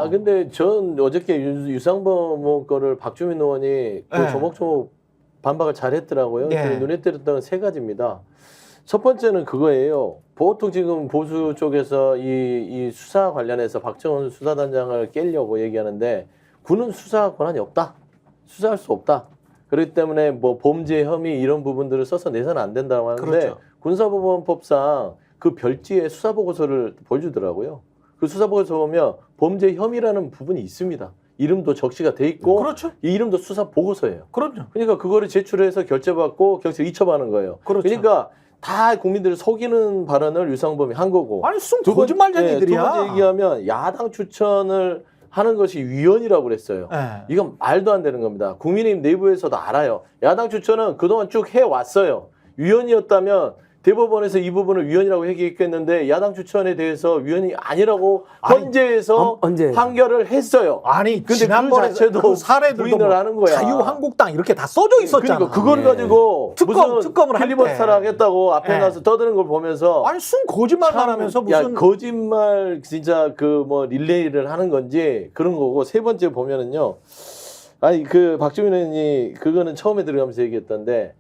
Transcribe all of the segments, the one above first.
근데 전 어저께 유상범 거를 박주민 의원이 그 네. 조목조목 반박을 잘했더라고요. 네. 눈에 띄었던 건 세 가지입니다. 첫 번째는 그거예요. 보통 지금 보수 쪽에서 이 수사 관련해서 박정원 수사단장을 깨려고 얘기하는데 군은 수사 권한이 없다. 수사할 수 없다. 그렇기 때문에 뭐 범죄 혐의 이런 부분들을 써서 내서는 안 된다고 하는데 그렇죠. 군사법원법상 그 별지에 수사보고서를 보여주더라고요. 그 수사보고서 보면 범죄 혐의라는 부분이 있습니다. 이름도 적시가 돼 있고 그렇죠. 이 이름도 수사보고서예요. 그럼요. 그러니까 그거를 제출해서 결재받고 경찰에 이첩하는 거예요. 그렇죠. 그러니까 다 국민들을 속이는 발언을 유상범이 한 거고. 아니 순 두 번- 거짓말쟁이들이야. 두 번째 얘기하면 야당 추천을 하는 것이 위헌이라고 그랬어요. 네. 이건 말도 안 되는 겁니다. 국민의힘 내부에서도 알아요. 야당 추천은 그동안 쭉 해왔어요. 위헌이었다면 대법원에서 이 부분을 위헌이라고 얘기했겠는데 야당 추천에 대해서 위헌이 아니라고 헌재에서 판결을 했어요. 아니 근데 지난번에 그 자체도 그 사례들도 부인을 뭐 하는 거야. 자유한국당 이렇게 다 써져 있었잖아. 그러니까 그걸 가지고 특검을 할 필리버스터를 때. 하겠다고 앞에 예. 가서 떠드는 걸 보면서 아니 순 거짓말만 하면서 무슨 야, 거짓말 진짜 그 뭐 릴레이를 하는 건지 그런 거고. 세 번째 보면은요. 아니 그 박주민 의원이 그거는 처음에 들어가면서 얘기했던데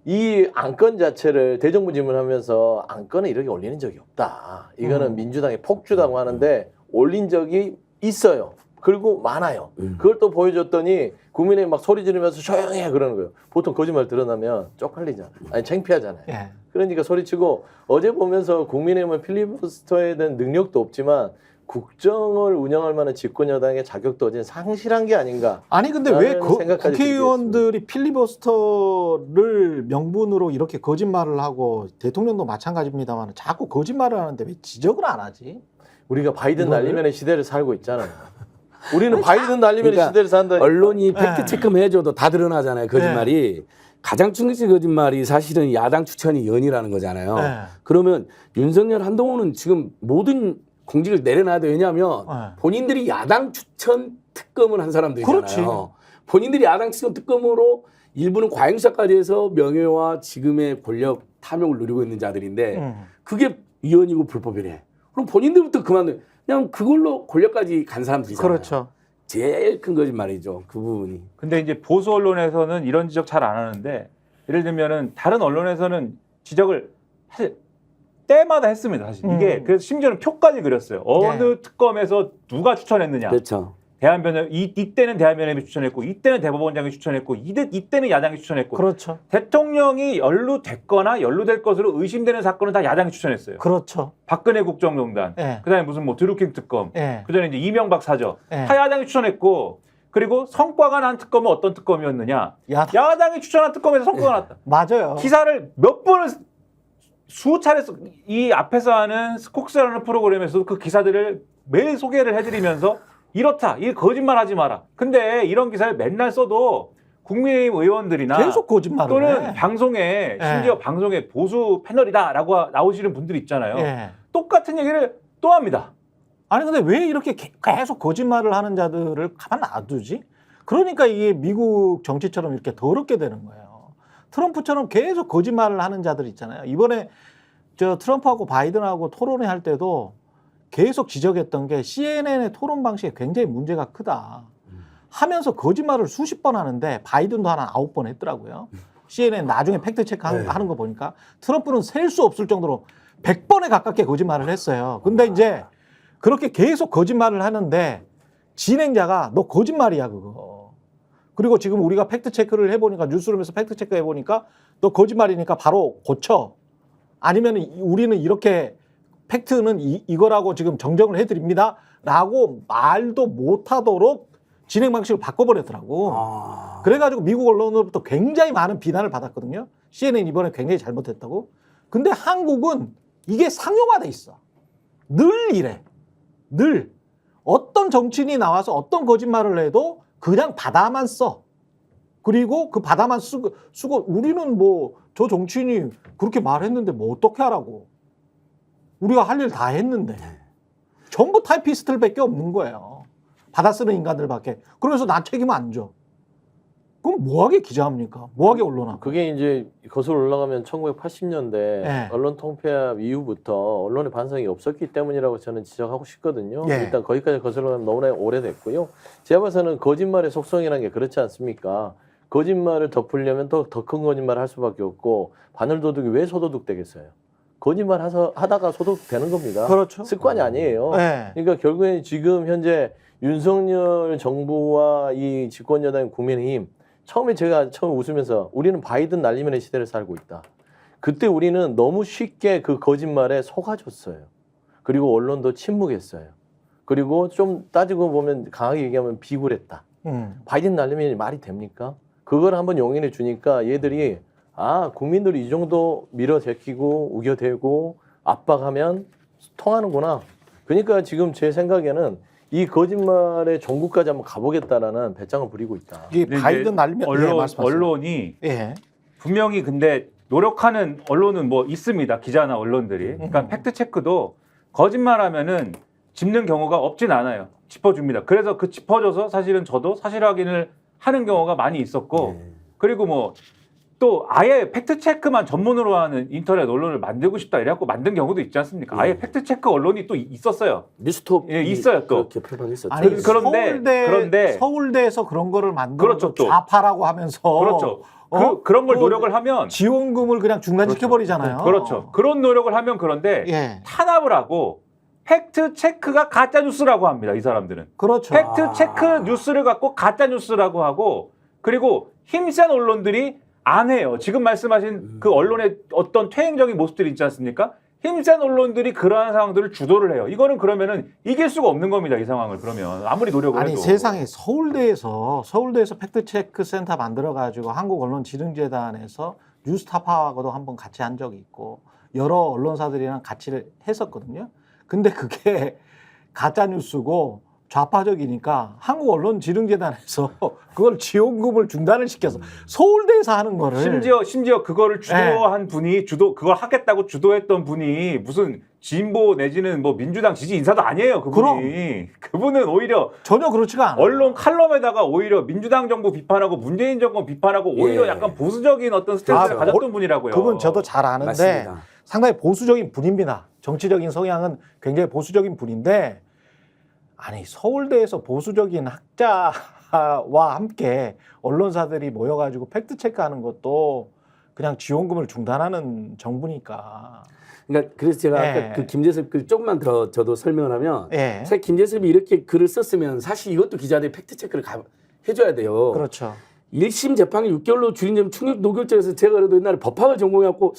이 안건 자체를 대정부 질문하면서 안건을 이렇게 올리는 적이 없다. 이거는 민주당의 폭주다고 하는데 올린 적이 있어요. 그리고 많아요. 그걸 또 보여줬더니 국민의힘 막 소리 지르면서 조용히 해 그러는 거예요. 보통 거짓말 드러나면 쪽팔리잖아. 아니 창피하잖아요. 예. 그러니까 소리치고 어제 보면서 국민의힘은 필리버스터에 대한 능력도 없지만 국정을 운영할 만한 집권 여당의 자격도 어제 상실한 게 아닌가. 아니 근데 왜 라는 생각까지 국회의원들이 필리버스터를 명분으로 이렇게 거짓말을 하고 대통령도 마찬가지입니다만 자꾸 거짓말을 하는데 왜 지적을 안 하지? 우리가 바이든 이거를? 날리면의 시대를 살고 있잖아요. 우리는 바이든 날리면의 그러니까 시대를 산다. 언론이 네. 팩트 체크만 해줘도 다 드러나잖아요. 거짓말이. 가장 충격적인 거짓말이 사실은 야당 추천이 연이라는 거잖아요. 네. 그러면 윤석열 한동훈은 지금 모든 공직을 내려놔야 돼. 왜냐하면 네. 본인들이 야당 추천 특검을 한 사람들이잖아요. 그렇지. 본인들이 야당 추천 특검으로 일부는 과잉수사까지 해서 명예와 지금의 권력 탐욕을 누리고 있는 자들인데 그게 위헌이고 불법이래. 그럼 본인들부터 그만둬. 그냥 그걸로 권력까지 간 사람들이잖아요. 그렇죠. 제일 큰 거짓말이죠. 그 부분이. 근데 이제 보수 언론에서는 이런 지적 잘 안 하는데 예를 들면은 다른 언론에서는 지적을 사실 때마다 했습니다. 사실 이게 그래서 심지어는 표까지 그렸어요. 어느 특검에서 누가 추천했느냐. 그렇죠. 대한변협 이때는 대한변협이 추천했고 이때는 대법원장이 추천했고 이때는 야당이 추천했고 그렇죠. 대통령이 연루됐거나 연루될 것으로 의심되는 사건은 다 야당이 추천했어요. 그렇죠. 박근혜 국정농단, 예. 그다음에 무슨 뭐 드루킹 특검, 예. 그전에 이제 이명박 사저 예. 다 야당이 추천했고 그리고 성과가 난 특검은 어떤 특검이었느냐? 야당이 추천한 특검에서 성과가 났다. 맞아요. 기사를 몇 번을 수차례 이 앞에서 하는 스콕스라는 프로그램에서도 그 기사들을 매일 소개를 해드리면서 이렇다, 이 거짓말하지 마라. 근데 이런 기사를 맨날 써도 국민의힘 의원들이나 계속 거짓말을 또는 해. 방송에 심지어 방송에 보수 패널이다라고 나오시는 분들이 있잖아요. 예. 똑같은 얘기를 또 합니다. 아니 근데 왜 이렇게 계속 거짓말을 하는 자들을 가만 놔두지? 그러니까 이게 미국 정치처럼 이렇게 더럽게 되는 거예요. 트럼프처럼 계속 거짓말을 하는 자들 있잖아요. 이번에 저 트럼프하고 바이든하고 토론회 할 때도 계속 지적했던 게 CNN의 토론 방식에 굉장히 문제가 크다. 하면서 거짓말을 수십 번 하는데 바이든도 한 9번 했더라고요. CNN 나중에 팩트 체크 하는 거 보니까 트럼프는 셀 수 없을 정도로 100번에 가깝게 거짓말을 했어요. 근데 이제 그렇게 계속 거짓말을 하는데 진행자가 너 거짓말이야 그거. 그리고 지금 우리가 팩트 체크를 해보니까 뉴스룸에서 팩트 체크 해보니까 너 거짓말이니까 바로 고쳐. 아니면 우리는 이렇게 팩트는 이거라고 지금 정정을 해드립니다. 라고 말도 못하도록 진행 방식을 바꿔버렸더라고. 그래가지고 미국 언론으로부터 굉장히 많은 비난을 받았거든요. CNN 이번에 굉장히 잘못했다고. 근데 한국은 이게 상용화돼 있어. 늘 이래. 늘. 어떤 정치인이 나와서 어떤 거짓말을 해도 그냥 받아만 써. 그리고 그 받아만 쓰고 우리는 뭐 저 정치인이 그렇게 말했는데 뭐 어떻게 하라고. 우리가 할 일 다 했는데. 전부 타이피스트들밖에 없는 거예요. 받아 쓰는 인간들밖에. 그러면서 나 책임 안 져. 그럼 뭐하게 기자합니까? 뭐하게 언론합니까? 그게 이제 거슬러 올라가면 1980년대 네. 언론 통폐합 이후부터 언론의 반성이 없었기 때문이라고 저는 지적하고 싶거든요. 예. 일단 거기까지 거슬러 가면 너무나 오래됐고요. 제가 봐서는 거짓말의 속성이라는 게 그렇지 않습니까? 거짓말을 덮으려면 더 큰 거짓말을 할 수밖에 없고 바늘도둑이 왜 소도둑 되겠어요? 거짓말 하다가 소도둑 되는 겁니다. 그렇죠. 습관이 아니에요. 네. 그러니까 결국엔 지금 현재 윤석열 정부와 이 집권 여당 국민의힘 처음에 제가 웃으면서 우리는 바이든 날리면의 시대를 살고 있다. 그때 우리는 너무 쉽게 그 거짓말에 속아줬어요. 그리고 언론도 침묵했어요. 그리고 좀 따지고 보면 강하게 얘기하면 비굴했다. 바이든 날리면이 말이 됩니까? 그걸 한번 용인해 주니까 얘들이 국민들이 이 정도 밀어제끼고 우겨대고 압박하면 통하는구나. 그러니까 지금 제 생각에는 이 거짓말의 전국까지 한번 가보겠다라는 배짱을 부리고 있다. 이게 근데 바이든 이제 날리면 말씀하세요. 언론이 예. 분명히 근데 노력하는 언론은 뭐 있습니다. 기자나 언론들이. 그러니까 팩트 체크도 거짓말하면은 짚는 경우가 없진 않아요. 짚어줍니다. 그래서 그 짚어줘서 사실은 저도 사실 확인을 하는 경우가 많이 있었고 그리고 뭐 또 아예 팩트 체크만 전문으로 하는 인터넷 언론을 만들고 싶다 이래갖고 만든 경우도 있지 않습니까? 아예 팩트 체크 언론이 또 있었어요. 뉴스톱 예, 있어요, 또. 그렇게 표방했었죠. 아니 그런데 서울대에서 그런 거를 만들어 그렇죠, 또. 좌파라고 하면서 그렇죠. 어? 그런 걸 그 노력을 하면 지원금을 그냥 중단시켜 버리잖아요. 그렇죠. 그런 노력을 하면 그런데 예. 탄압을 하고 팩트 체크가 가짜 뉴스라고 합니다. 이 사람들은. 그렇죠. 팩트 체크 뉴스를 갖고 가짜 뉴스라고 하고 그리고 힘센 언론들이 안 해요. 지금 말씀하신 그 언론의 어떤 퇴행적인 모습들이 있지 않습니까? 힘센 언론들이 그러한 상황들을 주도를 해요. 이거는 그러면은 이길 수가 없는 겁니다. 이 상황을 그러면 아무리 노력을 아니 해도. 세상에 서울대에서 팩트체크 센터 만들어 가지고 한국언론지능재단에서 뉴스타파하고도 한번 같이 한 적이 있고 여러 언론사들이랑 같이 했었거든요. 근데 그게 가짜 뉴스고 좌파적이니까 한국언론지능재단에서 그걸 지원금을 중단을 시켜서 서울대에서 하는 거를 심지어 그거를 주도한 분이 그걸 하겠다고 주도했던 분이 무슨 진보 내지는 뭐 민주당 지지 인사도 아니에요. 그분은 오히려 전혀 그렇지가 않아요. 언론 칼럼에다가 오히려 민주당 정부 비판하고 문재인 정권 비판하고 오히려 예. 약간 보수적인 어떤 스탠스를 가졌던 분이라고요. 그분 저도 잘 아는데 맞습니다. 상당히 보수적인 분입니다. 정치적인 성향은 굉장히 보수적인 분인데 아니 서울대에서 보수적인 학자와 함께 언론사들이 모여가지고 팩트체크하는 것도 그냥 지원금을 중단하는 정부니까. 그러니까 그래서 제가 예. 아까 그 김재섭 글 조금만 더 저도 설명을 하면 예. 사실 김재섭이 이렇게 글을 썼으면 사실 이것도 기자들이 팩트 체크를 해줘야 돼요. 그렇죠. 1심 재판을 6개월로 줄인 점 충격 노결죄에서 제가 그래도 옛날에 법학을 전공해갖고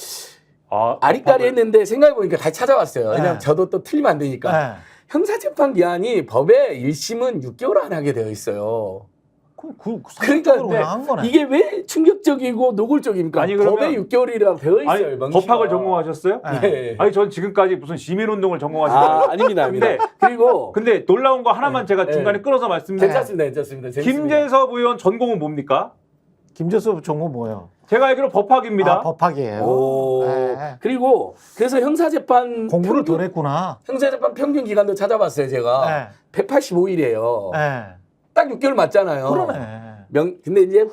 아리까리 법학을- 했는데 생각해보니까 같이 찾아왔어요. 왜냐면 네. 저도 또 틀리면 안 되니까. 예. 형사재판 기한이 법에 1심은 6개월 안 하게 되어 있어요. 그러니까 그러니까 그냥 한 거네. 이게 왜 충격적이고 노골적입니까? 아니, 그러면- 법에 6개월이라 배어 있어요. 아니, 명시가. 법학을 전공하셨어요? 예. 아니 전 지금까지 무슨 시민운동을 전공하셨어요. 아닙니다. 그리고 근데 놀라운 거 하나만 제가 중간에 끊어서 말씀드릴게요. 괜찮습니다. 재밌습니다. 김재섭 의원 전공은 뭡니까? 김재섭 전공 뭐예요? 제가 알기로 법학입니다. 아, 법학이에요. 오. 예. 그리고 그래서 형사재판 공부를 덜 했구나. 형사재판 평균 기간도 찾아봤어요. 제가 예. 185일이에요. 예. 딱 6개월 맞잖아요. 그러네. 근데 이제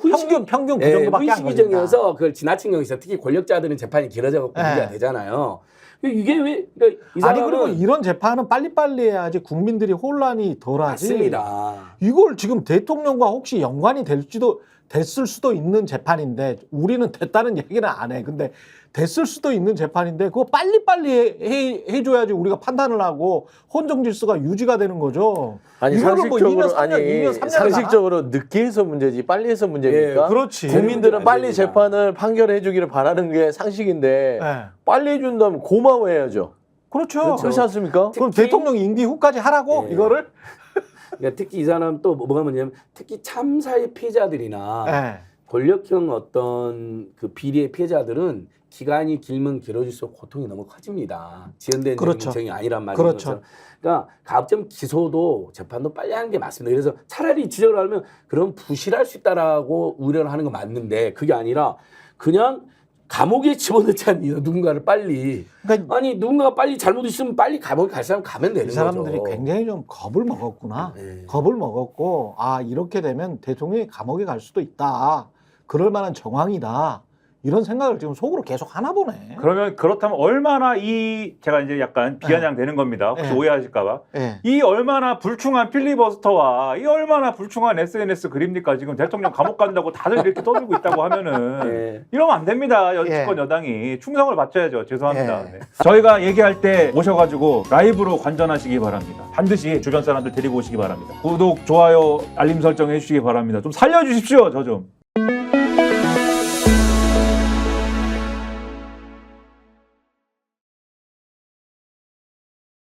평균 그 정도밖에 안 후이시 걸린다. 규정이어서 그걸 지나친 경우 있어. 특히 권력자들은 재판이 길어져서 문제가 되잖아요. 이게 왜? 그러니까 이 아니 사람은 그리고 이런 재판은 빨리빨리 해야지 국민들이 혼란이 덜하지. 맞습니다. 이걸 지금 대통령과 혹시 연관이 됐을 수도 있는 재판인데 우리는 됐다는 얘기는 안 해. 근데 됐을 수도 있는 재판인데 그거 빨리빨리 해줘야지 우리가 판단을 하고 헌정 질서가 유지가 되는 거죠. 아니 이거를 뭐 2년, 상식적으로 3년, 2년, 3년 상식적으로 늦게 해서 문제지 빨리 해서 문제니까. 예, 그렇지. 국민들은 안 빨리 됩니다. 재판을 판결해 주기를 바라는 게 상식인데 네. 빨리 해준다면 고마워해야죠. 그렇죠. 그렇지 않습니까? 그럼 특히- 대통령 임기 후까지 하라고 예. 이거를? 그러니까 특히 이 사람 또 뭐가 뭐냐면 특히 참사의 피해자들이나 네. 권력형 어떤 그 비리의 피해자들은 기간이 길면 길어질수록 고통이 너무 커집니다. 지연된 그렇죠. 정이 아니란 말이죠. 그렇죠. 그러니까 가급적 기소도 재판도 빨리 하는 게 맞습니다. 그래서 차라리 지적을 하면 그럼 부실할 수 있다라고 우려를 하는 건 맞는데 그게 아니라 그냥 감옥에 집어넣지 않니 누군가를 빨리. 그러니까 아니 누군가가 빨리 잘못 있으면 빨리 감옥에 갈 사람 가면 되는 이 사람들이 거죠. 굉장히 좀 겁을 먹었구나. 네. 겁을 먹었고 아 이렇게 되면 대통령이 감옥에 갈 수도 있다. 그럴 만한 정황이다. 이런 생각을 지금 속으로 계속 하나 보네. 그러면 그렇다면 얼마나 제가 이제 약간 비아냥되는 겁니다. 혹시 네. 오해하실까봐. 예. 이 얼마나 불충한 필리버스터와 이 얼마나 불충한 SNS 글입니까? 지금 대통령 감옥 간다고 다들 이렇게 떠들고 있다고 하면은 네. 이러면 안 됩니다. 집권 예. 여당이 충성을 바쳐야죠. 죄송합니다. 예. 네. 저희가 얘기할 때 오셔가지고 라이브로 관전하시기 바랍니다. 반드시 주변 사람들 데리고 오시기 바랍니다. 구독, 좋아요, 알림 설정 해주시기 바랍니다. 좀 살려주십시오. 저 좀.